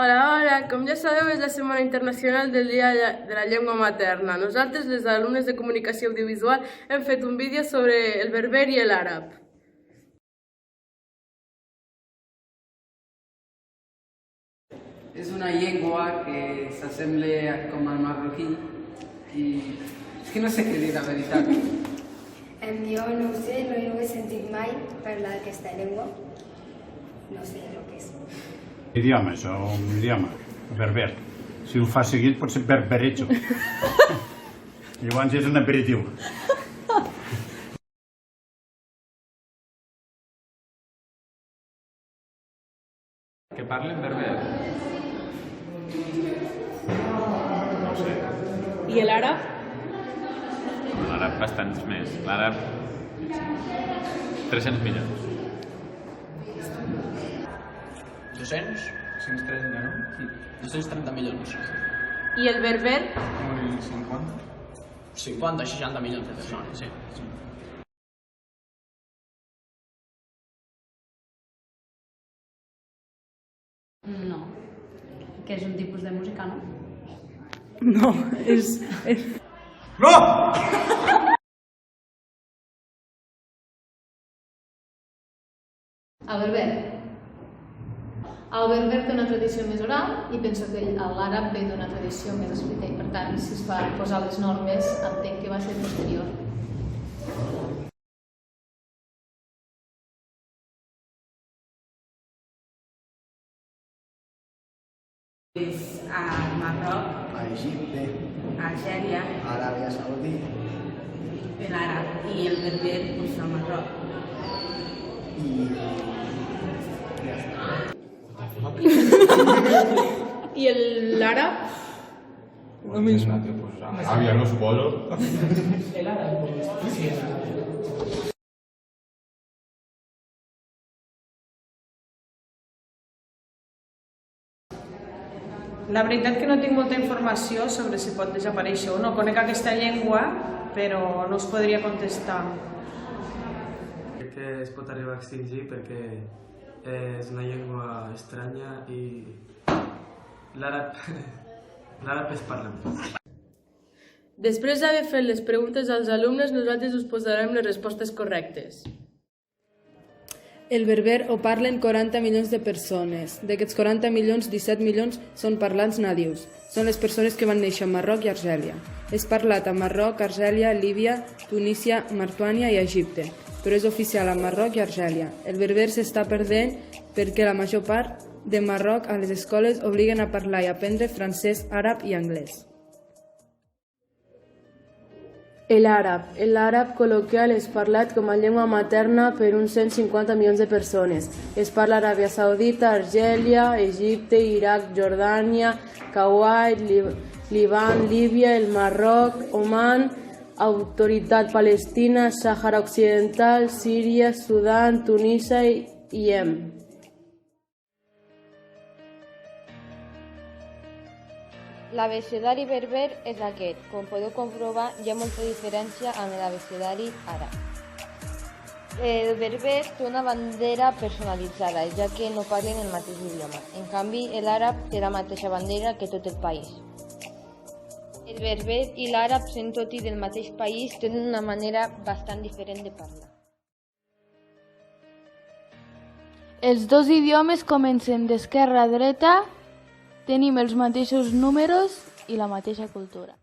Hola, hola! Com ja sabeu, és la Setmana Internacional del Dia de la Llengua Materna. Nosaltres, les alumnes de Comunicació Audiovisual, hem fet un vídeo sobre el berber i l'àrab. És una llengua que s'assembla com al marroquí i és que no sé què dir, la veritat. Jo no ho sé, no ho he sentit mai parlar d'aquesta llengua. No sé el que és. Idioma, això, un idioma, berber. Si ho fa seguit pot ser berberecho. Llavors és un aperitiu. Que parlen berber? No ho sé. I l'àrab? L'àrab bastants més. L'àrab... 300 milions. 200? 530, no? 230 milions. I el berber? 50? 50, 60 milions de persones, sí. No. Que és un tipus de música, no? No, és... No! El berber. El berber té una tradició més oral i penso que l'àrab ve d'una tradició més escrita i per tant, si es va posar les normes, entenc que va ser posterior. És a Marroc, a Egipte, a Algèria, a Aràbia Saudí l'àrab i el berber doncs, a Marroc. i I l'àrab? Lo mismo. Había los polos. La veritat que no tinc molta informació sobre si pot desaparèixer o no. Conec aquesta llengua, però no us podria contestar. Crec que es pot arribar a extingir perquè és una llengua estranya i l'àrab es parla més. Després d'haver fet les preguntes als alumnes, nosaltres us posarem les respostes correctes. El berber ho parlen 40 milions de persones. D'aquests 40 milions, 17 milions són parlants nadius. Són les persones que van néixer a Marroc i Argèlia. És parlat a Marroc, Argèlia, Líbia, Tunísia, Martuània i Egipte, però és oficial a Marroc i Argèlia. El berber s'està perdent perquè la major part de Marroc a les escoles obliguen a parlar i aprendre francès, àrab i anglès. L'àrab col·loquial és parlat com a llengua materna per uns 150 milions de persones. Es parla a Aràbia Saudita, Argèlia, Egipte, Iraq, Jordània, Kuwait, Líban, Líbia, el Marroc, Oman, Autoritat Palestina, Sàhara Occidental, Síria, Sudan, Tunísia i Iemen. L'abecedari berber és aquest. Com podeu comprovar, hi ha molta diferència amb l'abecedari àrab. El berber té una bandera personalitzada, ja que no parlen el mateix idioma. En canvi, l'àrab té la mateixa bandera que tot el país. El berber i l'àrab, sent tot i del mateix país, tenen una manera bastant diferent de parlar. Els dos idiomes comencen d'esquerra a dreta, tenim els mateixos números i la mateixa cultura.